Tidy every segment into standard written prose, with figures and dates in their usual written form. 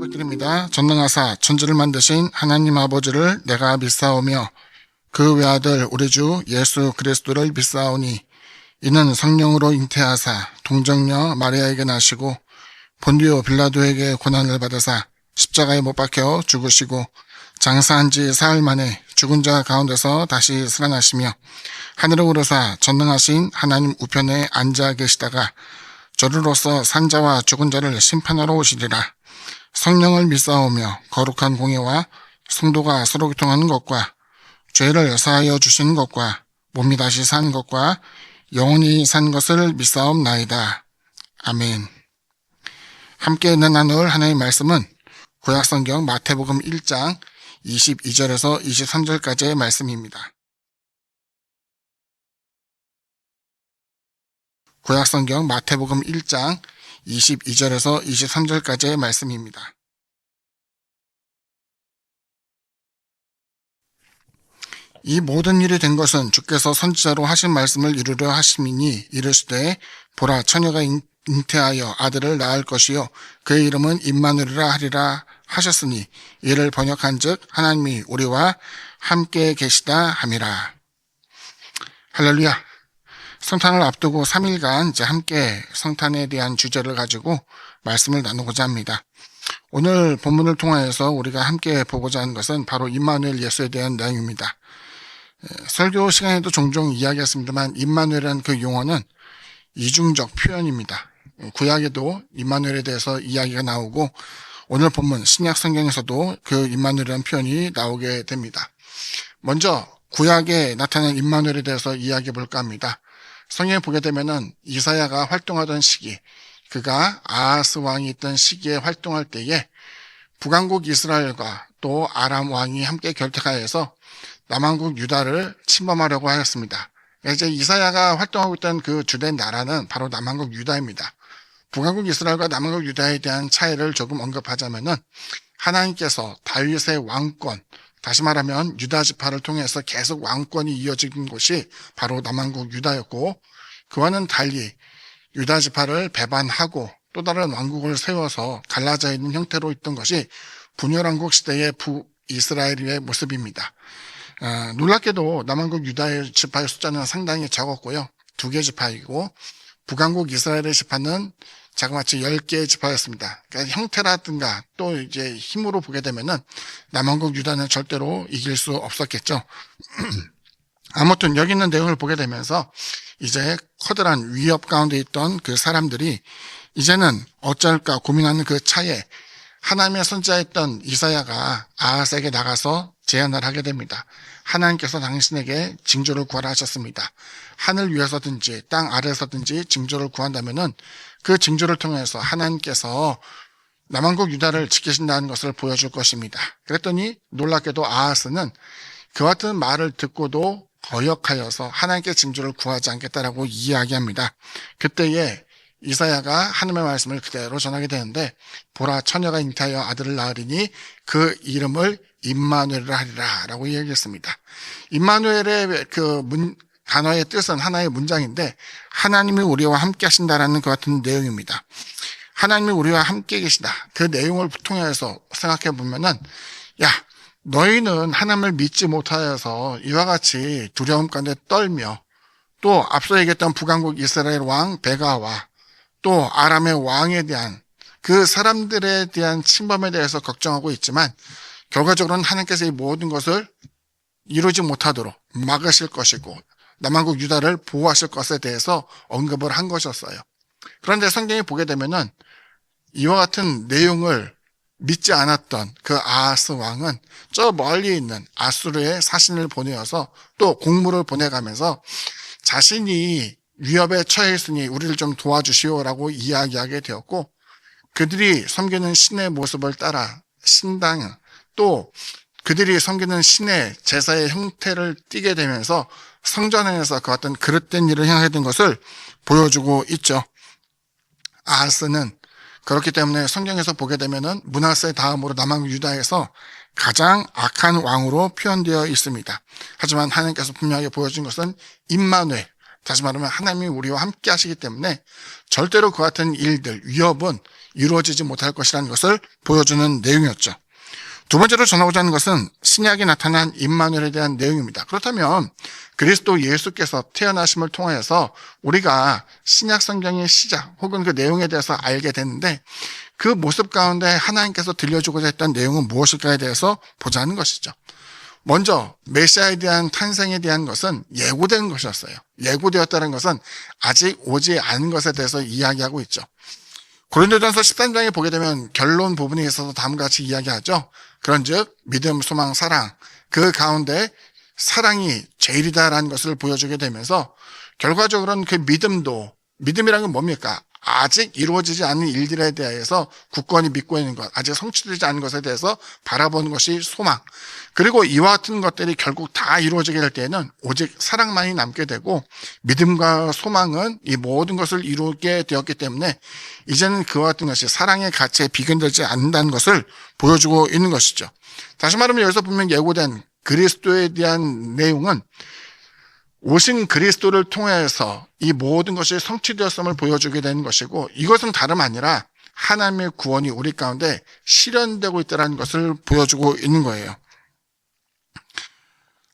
고백드립니다. 전능하사 천지를 만드신 하나님 아버지를 내가 믿사오며 그 외아들 우리 주 예수 그리스도를 믿사오니 이는 성령으로 잉태하사 동정녀 마리아에게 나시고 본디오 빌라도에게 고난을 받으사 십자가에 못 박혀 죽으시고 장사한 지 사흘 만에 죽은 자 가운데서 다시 살아나시며 하늘에 오르사 전능하신 하나님 우편에 앉아 계시다가 저리로서 산자와 죽은 자를 심판하러 오시리라. 성령을 믿사오며 거룩한 공예와 성도가 서로 교통하는 것과 죄를 사하여 주시는 것과 몸이 다시 산 것과 영원히 산 것을 믿사옵나이다. 아멘. 함께 나눌 하나님의 말씀은 구약성경 마태복음 1장 22절에서 23절까지의 말씀입니다. 구약성경 마태복음 1장 22절에서 23절까지의 말씀입니다. 이 모든 일이 된 것은 주께서 선지자로 하신 말씀을 이루려 하심이니 이르시되 보라 처녀가 잉태하여 아들을 낳을 것이요 그의 이름은 임마누엘이라 하리라 하셨으니 이를 번역한즉 하나님이 우리와 함께 계시다 함이라. 할렐루야. 성탄을 앞두고 3일간 이제 함께 성탄에 대한 주제를 가지고 말씀을 나누고자 합니다. 오늘 본문을 통하여서 우리가 함께 보고자 하는 것은 바로 임마누엘 예수에 대한 내용입니다. 설교 시간에도 종종 이야기했습니다만 임마누엘이라는 그 용어는 이중적 표현입니다. 구약에도 임마누엘에 대해서 이야기가 나오고 오늘 본문 신약 성경에서도 그 임마누엘이라는 표현이 나오게 됩니다. 먼저 구약에 나타난 임마누엘에 대해서 이야기해 볼까 합니다. 성경에 보게 되면은 이사야가 활동하던 시기, 그가 아하스 왕이 있던 시기에 활동할 때에 북왕국 이스라엘과 또 아람 왕이 함께 결탁하여서 남왕국 유다를 침범하려고 하였습니다. 이제 이사야가 활동하고 있던 그 주된 나라는 바로 남왕국 유다입니다. 북왕국 이스라엘과 남왕국 유다에 대한 차이를 조금 언급하자면은 하나님께서 다윗의 왕권, 다시 말하면 유다 지파를 통해서 계속 왕권이 이어진 곳이 바로 남왕국 유다였고 그와는 달리 유다 지파를 배반하고 또 다른 왕국을 세워서 갈라져 있는 형태로 있던 것이 분열왕국 시대의 북이스라엘의 모습입니다. 놀랍게도 남왕국 유다의 지파의 숫자는 상당히 적었고요. 2개 지파이고 북왕국 이스라엘의 지파는 자그마치 10개의 지파였습니다. 그러니까 형태라든가 또 이제 힘으로 보게 되면은 남왕국 유다는 절대로 이길 수 없었겠죠. 아무튼 여기 있는 내용을 보게 되면서 이제 커다란 위협 가운데 있던 그 사람들이 이제는 어쩔까 고민하는 그 차에 하나님의 선지자였던 이사야가 아하스에게 나가서 제안을 하게 됩니다. 하나님께서 당신에게 징조를 구하라 하셨습니다. 하늘 위에서든지 땅 아래에서든지 징조를 구한다면은 그 징조를 통해서 하나님께서 남왕국 유다를 지키신다는 것을 보여줄 것입니다. 그랬더니 놀랍게도 아하스는 그와 같은 말을 듣고도 거역하여서 하나님께 징조를 구하지 않겠다라고 이야기합니다. 그때에 이사야가 하나님의 말씀을 그대로 전하게 되는데 보라 처녀가 잉태하여 아들을 낳으리니 그 이름을 임마누엘이라 하리라 라고 이야기했습니다. 임마누엘의 그 단어의 뜻은 하나의 문장인데 하나님이 우리와 함께 하신다라는 것 같은 내용입니다. 하나님이 우리와 함께 계시다. 그 내용을 통해서 생각해 보면은 너희는 하나님을 믿지 못하여서 이와 같이 두려움 가운데 떨며 또 앞서 얘기했던 북왕국 이스라엘 왕 베가와 또 아람의 왕에 대한 그 사람들에 대한 침범에 대해서 걱정하고 있지만 결과적으로는 하나님께서 이 모든 것을 이루지 못하도록 막으실 것이고 남왕국 유다를 보호하실 것에 대해서 언급을 한 것이었어요. 그런데 성경에 보게 되면은 이와 같은 내용을 믿지 않았던 그 아하스 왕은 저 멀리 있는 아수르의 사신을 보내어서 또 공무를 보내가면서 자신이 위협에 처해 있으니 우리를 좀 도와주시오라고 이야기하게 되었고 그들이 섬기는 신의 모습을 따라 신당 또 그들이 섬기는 신의 제사의 형태를 띠게 되면서 성전에서 그 어떤 그릇된 일을 행하게 된 것을 보여주고 있죠. 아하스는 그렇기 때문에 성경에서 보게 되면은 므낫세 다음으로 남왕국 유다에서 가장 악한 왕으로 표현되어 있습니다. 하지만 하나님께서 분명하게 보여준 것은 임마누엘, 다시 말하면 하나님이 우리와 함께 하시기 때문에 절대로 그 같은 일들, 위협은 이루어지지 못할 것이라는 것을 보여주는 내용이었죠. 두 번째로 전하고자 하는 것은 신약에 나타난 임마누엘에 대한 내용입니다. 그렇다면 그리스도 예수께서 태어나심을 통하여서 우리가 신약 성경의 시작 혹은 그 내용에 대해서 알게 됐는데 그 모습 가운데 하나님께서 들려주고자 했던 내용은 무엇일까에 대해서 보자는 것이죠. 먼저 메시아에 대한 탄생에 대한 것은 예고된 것이었어요. 예고되었다는 것은 아직 오지 않은 것에 대해서 이야기하고 있죠. 고린도전서 13장에 보게 되면 결론 부분에 있어서 다음과 같이 이야기하죠. 그런즉 믿음, 소망, 사랑, 그 가운데 사랑이 제일이다라는 것을 보여주게 되면서 결과적으로는 그 믿음이란 건 뭡니까? 아직 이루어지지 않은 일들에 대해서 굳건히 믿고 있는 것, 아직 성취되지 않은 것에 대해서 바라보는 것이 소망. 그리고 이와 같은 것들이 결국 다 이루어지게 될 때에는 오직 사랑만이 남게 되고 믿음과 소망은 이 모든 것을 이루게 되었기 때문에 이제는 그와 같은 것이 사랑의 가치에 비견되지 않는다는 것을 보여주고 있는 것이죠. 다시 말하면 여기서 분명 예고된 그리스도에 대한 내용은 오신 그리스도를 통해서 이 모든 것이 성취되었음을 보여주게 되는 것이고 이것은 다름 아니라 하나님의 구원이 우리 가운데 실현되고 있다는 것을 보여주고 있는 거예요.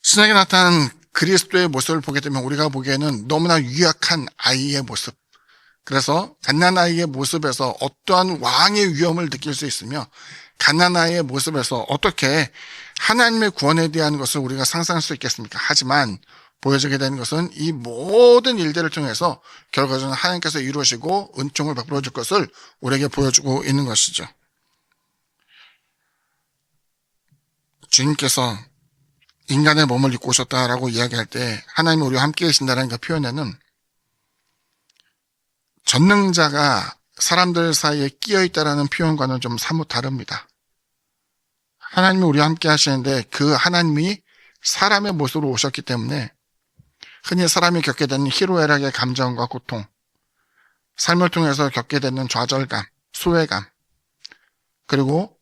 신약에 나타난 그리스도의 모습을 보게 되면 우리가 보기에는 너무나 유약한 아이의 모습, 그래서 갓난아이의 모습에서 어떠한 왕의 위엄을 느낄 수 있으며 갓난아이의 모습에서 어떻게 하나님의 구원에 대한 것을 우리가 상상할 수 있겠습니까? 하지만 보여지게 되는 것은 이 모든 일들을 통해서 결과적으로 하나님께서 이루시고 은총을 베풀어 줄 것을 우리에게 보여주고 있는 것이죠. 주님께서 인간의 몸을 입고 오셨다라고 이야기할 때 하나님이 우리와 함께 계신다는 그 표현에는 전능자가 사람들 사이에 끼어 있다라는 표현과는 좀 사뭇 다릅니다. 하나님이 우리와 함께 하시는데 그 하나님이 사람의 모습으로 오셨기 때문에 흔히 사람이 겪게 되는 희로애락의 감정과 고통, 삶을 통해서 겪게 되는 좌절감, 소외감, 그리고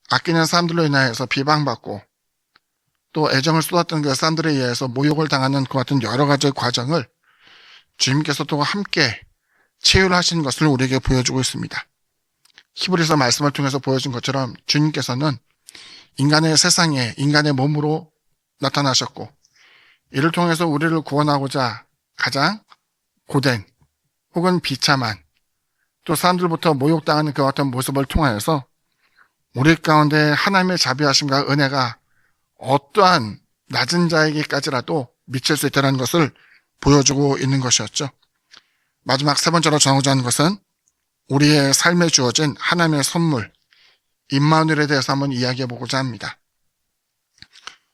아끼는 사람들로 인하여서 비방받고 또 애정을 쏟았던 그 사람들에 의해서 모욕을 당하는 그 같은 여러 가지 과정을 주님께서 또 함께 체휼하신 것을 우리에게 보여주고 있습니다. 히브리서 말씀을 통해서 보여준 것처럼 주님께서는 인간의 세상에 인간의 몸으로 나타나셨고 이를 통해서 우리를 구원하고자 가장 고된 혹은 비참한 또 사람들부터 모욕당하는 그 같은 모습을 통하여서 우리 가운데 하나님의 자비하심과 은혜가 어떠한 낮은 자에게까지라도 미칠 수 있다는 것을 보여주고 있는 것이었죠. 마지막 세 번째로 전하고자 하는 것은 우리의 삶에 주어진 하나님의 선물 임마누엘에 대해서 한번 이야기해 보고자 합니다.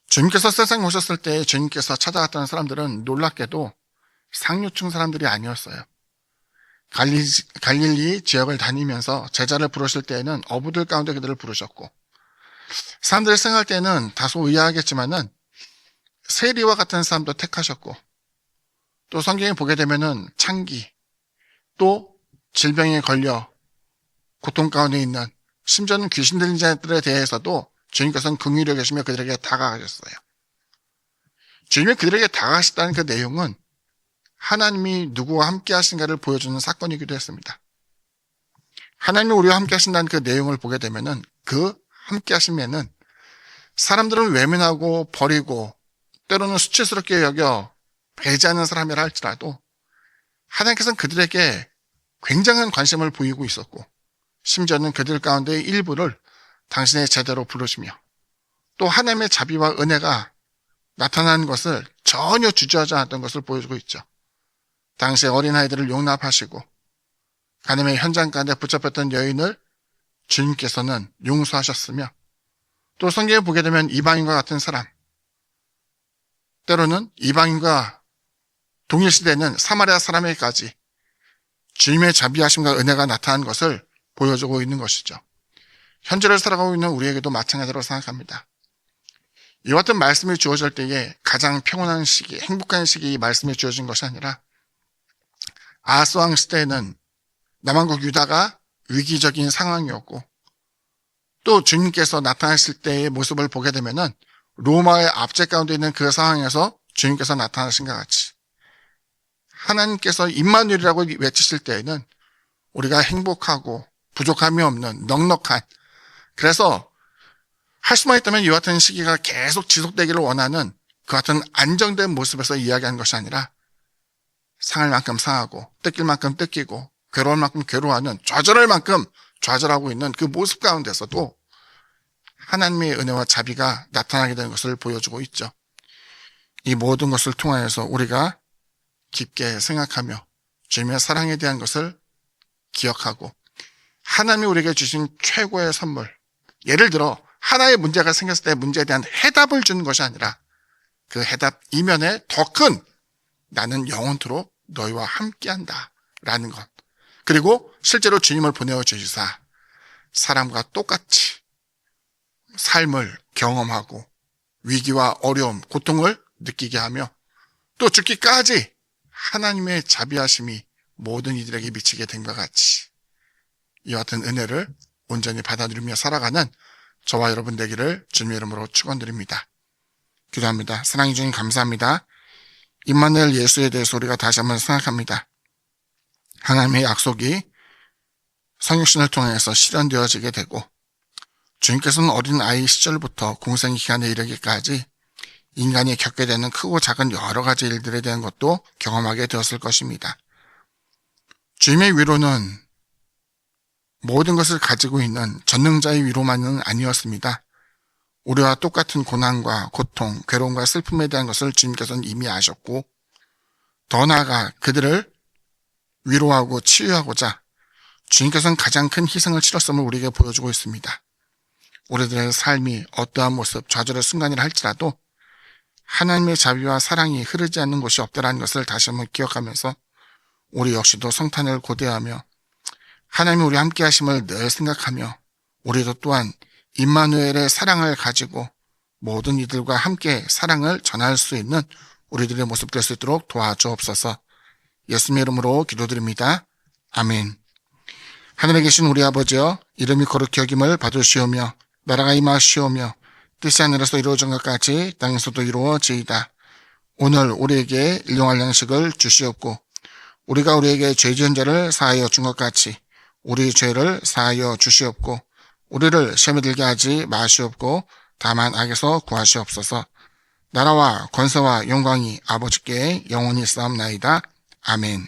주님께서 세상에 오셨을 때 주님께서 찾아갔던 사람들은 놀랍게도 상류층 사람들이 아니었어요. 갈릴리 지역을 다니면서 제자를 부르실 때에는 어부들 가운데 그들을 부르셨고 사람들이 생각할 때는 다소 의아하겠지만은 세리와 같은 사람도 택하셨고 또 성경에 보게 되면은 창기 또 질병에 걸려 고통 가운데 있는 심지어는 귀신 들린 자들에 대해서도 주님께서는 긍휼히 여기시며 그들에게 다가가셨어요. 주님이 그들에게 다가가셨다는 그 내용은 하나님이 누구와 함께 하신가를 보여주는 사건이기도 했습니다. 하나님이 우리와 함께 하신다는 그 내용을 보게 되면은 그 함께 하심에는 사람들은 외면하고 버리고 때로는 수치스럽게 여겨 배제하는 사람이라 할지라도 하나님께서는 그들에게 굉장한 관심을 보이고 있었고 심지어는 그들 가운데 일부를 당신의 제대로 부르시며 또 하나님의 자비와 은혜가 나타나는 것을 전혀 주저하지 않았던 것을 보여주고 있죠. 당시의 어린아이들을 용납하시고 가늠의 현장 가운데 붙잡혔던 여인을 주님께서는 용서하셨으며 또 성경에 보게 되면 이방인과 같은 사람 때로는 이방인과 동일시대는 사마리아 사람에게까지 주님의 자비하심과 은혜가 나타난 것을 보여주고 있는 것이죠. 현재를 살아가고 있는 우리에게도 마찬가지로 생각합니다. 이와 같은 말씀이 주어질 때에 가장 평온한 시기, 행복한 시기 이 말씀이 주어진 것이 아니라 아하스왕 시대에는 남왕국 유다가 위기적인 상황이었고 또 주님께서 나타나실 때의 모습을 보게 되면은 로마의 압제 가운데 있는 그 상황에서 주님께서 나타나신 것 같이 하나님께서 임마누엘이라고 외치실 때에는 우리가 행복하고 부족함이 없는 넉넉한, 그래서 할 수만 있다면 이와 같은 시기가 계속 지속되기를 원하는 그 같은 안정된 모습에서 이야기하는 것이 아니라 상할 만큼 상하고 뜯길 만큼 뜯기고 괴로울 만큼 괴로워하는, 좌절할 만큼 좌절하고 있는 그 모습 가운데서도 하나님의 은혜와 자비가 나타나게 되는 것을 보여주고 있죠. 이 모든 것을 통하여서 우리가 깊게 생각하며 주님의 사랑에 대한 것을 기억하고 하나님이 우리에게 주신 최고의 선물, 예를 들어 하나의 문제가 생겼을 때 문제에 대한 해답을 주는 것이 아니라 그 해답 이면에 더 큰 나는 영원토록 너희와 함께한다 라는 것, 그리고 실제로 주님을 보내어 주시사 사람과 똑같이 삶을 경험하고 위기와 어려움, 고통을 느끼게 하며 또 죽기까지 하나님의 자비하심이 모든 이들에게 미치게 된 것 같이 이와 같은 은혜를 온전히 받아들이며 살아가는 저와 여러분 되기를 주님의 이름으로 축원드립니다. 기도합니다. 사랑해 주님 감사합니다. 임마누엘 예수에 대해서 우리가 다시 한번 생각합니다. 하나님의 약속이 성육신을 통해서 실현되어지게 되고 주님께서는 어린 아이 시절부터 공생 기간에 이르기까지 인간이 겪게 되는 크고 작은 여러 가지 일들에 대한 것도 경험하게 되었을 것입니다. 주님의 위로는 모든 것을 가지고 있는 전능자의 위로만은 아니었습니다. 우리와 똑같은 고난과 고통, 괴로움과 슬픔에 대한 것을 주님께서는 이미 아셨고 더 나아가 그들을 위로하고 치유하고자 주님께서는 가장 큰 희생을 치렀음을 우리에게 보여주고 있습니다. 우리들의 삶이 어떠한 모습, 좌절의 순간이라 할지라도 하나님의 자비와 사랑이 흐르지 않는 곳이 없다라는 것을 다시 한번 기억하면서 우리 역시도 성탄을 고대하며 하나님이 우리와 함께 하심을 늘 생각하며 우리도 또한 임마누엘의 사랑을 가지고 모든 이들과 함께 사랑을 전할 수 있는 우리들의 모습 될 수 있도록 도와주옵소서. 예수님의 이름으로 기도드립니다. 아멘. 하늘에 계신 우리 아버지여, 이름이 거룩히 여김을 받으시오며 나라가 임하시오며 뜻이 하늘에서 이루어진 것 같이 땅에서도 이루어지이다. 오늘 우리에게 일용할 양식을 주시옵고 우리가 우리에게 죄 지은 자를 사하여 준 것 같이 우리 죄를 사하여 주시옵고 우리를 시험에 들게 하지 마시옵고 다만 악에서 구하시옵소서. 나라와 권세와 영광이 아버지께 영원히 있사옵나이다. 아멘.